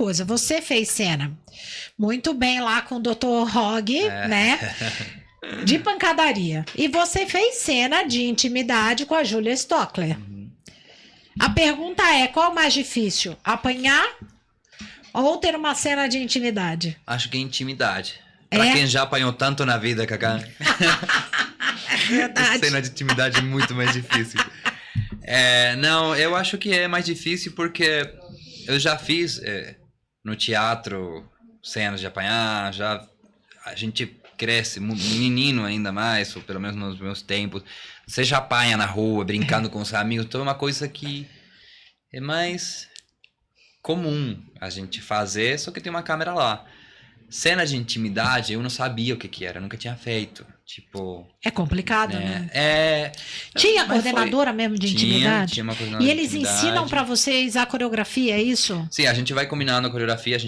coisa, você fez cena muito bem lá com o Dr. Hogg, né? De pancadaria. E você fez cena de intimidade com a Julia Stockler. A pergunta é, qual é o mais difícil? Apanhar ou ter uma cena de intimidade? Acho que é intimidade. Pra quem já apanhou tanto na vida, Cacá. É verdade. Cena de intimidade é muito mais difícil. Não, eu acho que é mais difícil porque eu já fiz no teatro cenas de apanhar, a gente cresce, menino ainda mais, ou pelo menos nos meus tempos, você já apanha na rua, brincando com os amigos, então é uma coisa que é mais comum a gente fazer, só que tem uma câmera lá. Cena de intimidade, eu não sabia o que era, eu nunca tinha feito. Tipo... É complicado, né? Tinha coordenadora mesmo de intimidade? Tinha uma coordenadora e eles ensinam pra vocês a coreografia, é isso? Sim, a gente vai combinando a coreografia,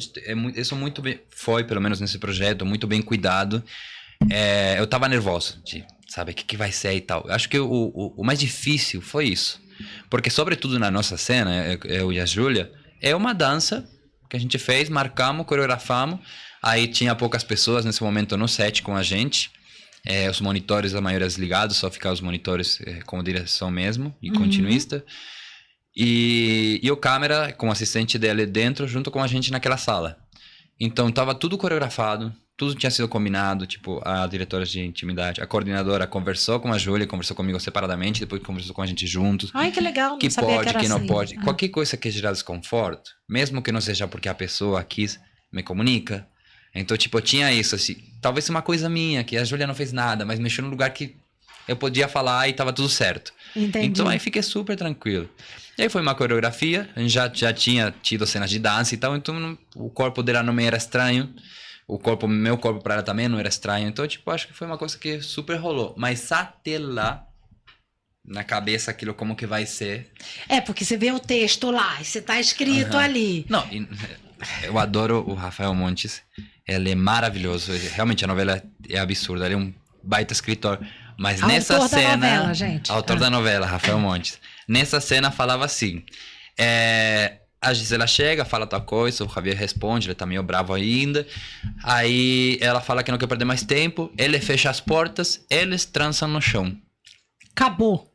eu sou muito bem, pelo menos nesse projeto, muito bem cuidado. Eu tava nervoso de, sabe, o que vai ser e tal. Eu acho que o mais difícil foi isso. Porque, sobretudo na nossa cena, eu e a Júlia, é uma dança que a gente fez, marcamos, coreografamos. Aí tinha poucas pessoas nesse momento no set com a gente. Os monitores, a maioria desligados, só ficavam os monitores com direção mesmo e continuista. E o câmera com o assistente dele dentro, junto com a gente naquela sala. Então tava tudo coreografado, tudo tinha sido combinado, tipo, a diretora de intimidade, a coordenadora conversou com a Júlia, conversou comigo separadamente, depois conversou com a gente juntos. Ai, que legal, que pode, que não assim. pode. Qualquer coisa que gerar desconforto, mesmo que não seja porque a pessoa quis, me comunica. Então, tipo, eu tinha isso, assim, talvez uma coisa minha, que a Júlia não fez nada, mas mexeu no lugar que eu podia falar e tava tudo certo. Entendi. Então, aí fiquei super tranquilo. E aí foi uma coreografia, a gente já tinha tido cenas de dança e tal, então o corpo dela não me era estranho, meu corpo para ela também não era estranho, então, tipo, acho que foi uma coisa que super rolou. Mas até lá, na cabeça, aquilo como que vai ser... porque você vê o texto lá, e você tá escrito ali. Não, eu adoro o Rafael Montes. Ele é maravilhoso. Realmente, a novela é absurda. Ele é um baita escritor. Mas nessa cena... Da novela, gente. Autor da novela, Rafael Montes. Nessa cena, falava assim... a Gisela chega, fala tal coisa, o Javier responde, ele tá meio bravo ainda. Aí ela fala que não quer perder mais tempo. Ele fecha as portas, eles transam no chão. Acabou.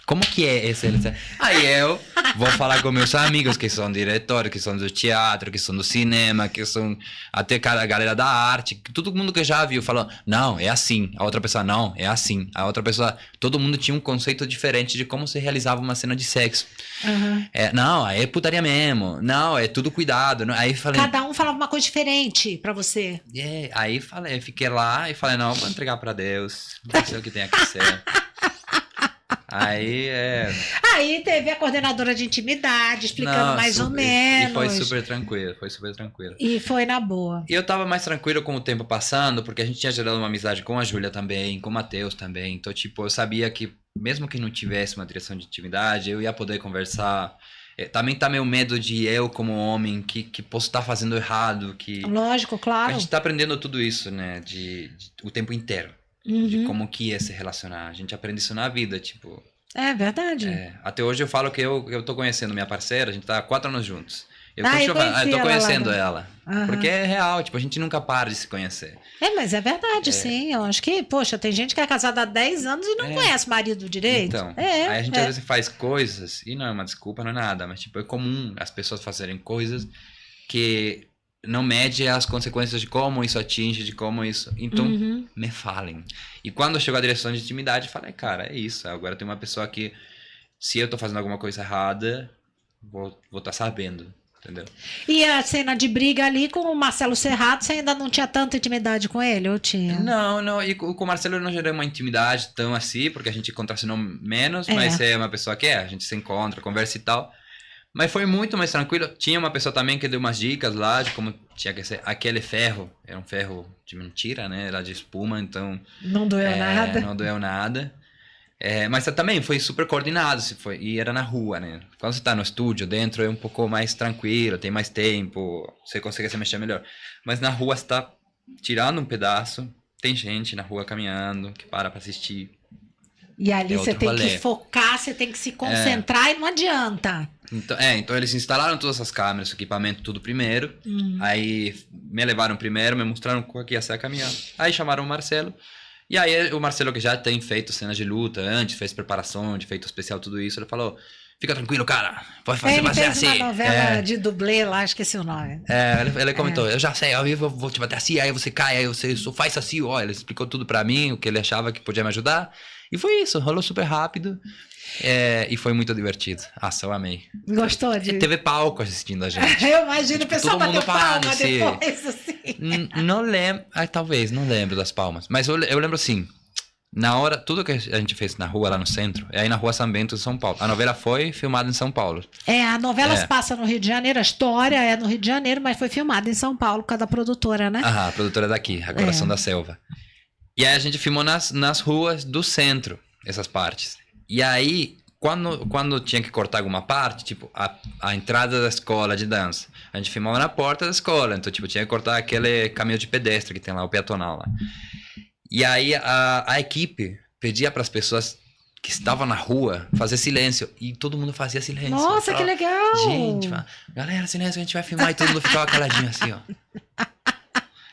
Como que é esse? Aí eu vou falar com meus amigos que são diretores, que são do teatro, que são do cinema, que são até a galera da arte. Todo mundo que já viu falou, não, é assim. A outra pessoa, não, é assim. A outra pessoa, todo mundo tinha um conceito diferente de como se realizava uma cena de sexo. Não, é putaria mesmo. Não, é tudo cuidado. Aí falei, cada um falava uma coisa diferente pra você. Aí fiquei lá e falei, não, vou entregar pra Deus. Não sei o que tem que ser. Aí teve a coordenadora de intimidade explicando mais ou menos. E foi super tranquilo, E foi na boa. E eu tava mais tranquilo com o tempo passando, porque a gente tinha gerado uma amizade com a Júlia também, com o Matheus também. Então, tipo, eu sabia que mesmo que não tivesse uma direção de intimidade, eu ia poder conversar. Também tá meu medo de eu, como homem, que posso estar fazendo errado. Lógico, claro. A gente tá aprendendo tudo isso, né, o tempo inteiro. De como que é se relacionar. A gente aprende isso na vida, tipo... É verdade. Até hoje eu falo que eu tô conhecendo minha parceira, a gente tá há 4 anos juntos. Eu tô conhecendo ela. Porque é real, tipo, a gente nunca para de se conhecer. Mas é verdade, sim. Eu acho que, poxa, tem gente que é casada há 10 anos e não conhece o marido direito. Então, aí a gente às vezes faz coisas, e não é uma desculpa, não é nada, mas tipo, é comum as pessoas fazerem coisas que... não mede as consequências de como isso atinge, de como isso... Então, me falem. E quando chegou a direção de intimidade, eu falei, cara, é isso. Agora tem uma pessoa que, se eu tô fazendo alguma coisa errada, vou tá sabendo, entendeu? E a cena de briga ali com o Marcelo Serrato, você ainda não tinha tanta intimidade com ele, ou tinha? Não. E com o Marcelo eu não gerei uma intimidade tão assim, porque a gente contracenou menos, mas é uma pessoa que a gente se encontra, conversa e tal... Mas foi muito mais tranquilo. Tinha uma pessoa também que deu umas dicas lá de como tinha que ser aquele ferro. Era um ferro de mentira, né? Era de espuma, então... Não doeu nada. Não doeu nada. Mas também foi super coordenado. E era na rua, né? Quando você tá no estúdio, dentro é um pouco mais tranquilo, tem mais tempo, você consegue se mexer melhor. Mas na rua você tá tirando um pedaço, tem gente na rua caminhando, que para pra assistir. E ali você tem que focar, você tem que se concentrar e não adianta. Então eles instalaram todas as câmeras, o equipamento, tudo primeiro. Aí me levaram primeiro, me mostraram qual que ia ser a caminhada. Aí chamaram o Marcelo. E aí o Marcelo, que já tem feito cenas de luta antes, fez preparação de efeito especial, tudo isso, ele falou: fica tranquilo, cara, pode fazer, Ele vai ser fez assim. uma novela de dublê lá, esqueci o nome. Ele comentou: eu já sei, eu vou te bater assim, aí você cai, aí você só faz assim, ó. Ele explicou tudo pra mim, o que ele achava que podia me ajudar. E foi isso, rolou super rápido. E foi muito divertido. Nossa, eu amei. Gostou de... Teve palco assistindo a gente. Eu imagino o pessoal todo mundo bateu palma parando, depois, assim. Não lembro, talvez, não lembro das palmas. Mas eu lembro assim, na hora, tudo que a gente fez na rua, lá no centro, é aí na rua São Bento, em São Paulo. A novela foi filmada em São Paulo. A novela se passa no Rio de Janeiro, a história é no Rio de Janeiro, mas foi filmada em São Paulo por causa da produtora, né? A produtora daqui, a Coração da Selva. E aí a gente filmou nas ruas do centro, essas partes. E aí, quando tinha que cortar alguma parte, tipo, a entrada da escola de dança, a gente filmava na porta da escola, então, tipo, tinha que cortar aquele caminho de pedestre que tem lá, o peatonal lá. E aí a equipe pedia para as pessoas que estavam na rua fazer silêncio, e todo mundo fazia silêncio. Nossa, que legal! Gente, galera, silêncio, a gente vai filmar, e todo mundo ficava caladinho assim, ó.